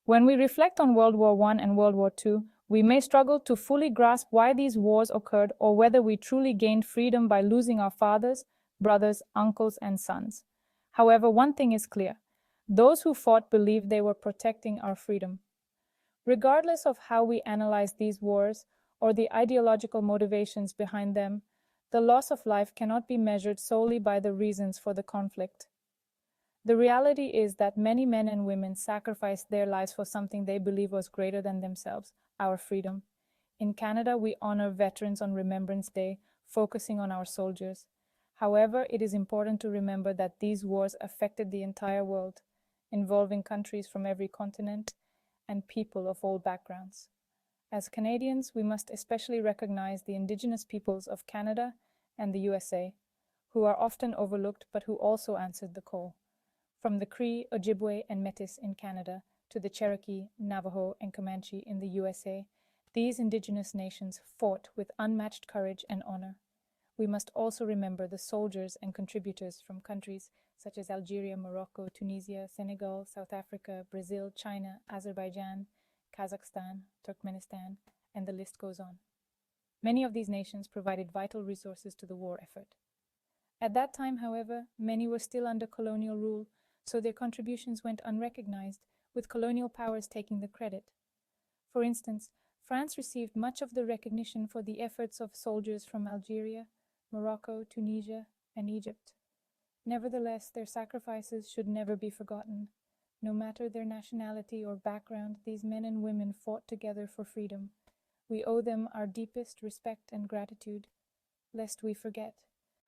When we reflect on World War I and World War II, we may struggle to fully grasp why these wars occurred or whether we truly gained freedom by losing our fathers, brothers, uncles, and sons. However, one thing is clear. Those who fought believed they were protecting our freedom. Regardless of how we analyze these wars or the ideological motivations behind them, the loss of life cannot be measured solely by the reasons for the conflict. The reality is that many men and women sacrificed their lives for something they believe was greater than themselves, our freedom. In Canada, we honor veterans on Remembrance Day, focusing on our soldiers. However, it is important to remember that these wars affected the entire world, involving countries from every continent and people of all backgrounds. As Canadians, we must especially recognize the Indigenous peoples of Canada and the USA, who are often overlooked but who also answered the call. From the Cree, Ojibwe, and Métis in Canada to the Cherokee, Navajo, and Comanche in the USA, these Indigenous nations fought with unmatched courage and honor. We must also remember the soldiers and contributors from countries such as Algeria, Morocco, Tunisia, Senegal, South Africa, Brazil, China, Azerbaijan, Kazakhstan, Turkmenistan, and the list goes on. Many of these nations provided vital resources to the war effort. At that time, however, many were still under colonial rule, so their contributions went unrecognized, with colonial powers taking the credit. For instance, France received much of the recognition for the efforts of soldiers from Algeria, Morocco, Tunisia, and Egypt. Nevertheless, their sacrifices should never be forgotten. No matter their nationality or background, these men and women fought together for freedom. We owe them our deepest respect and gratitude, lest we forget.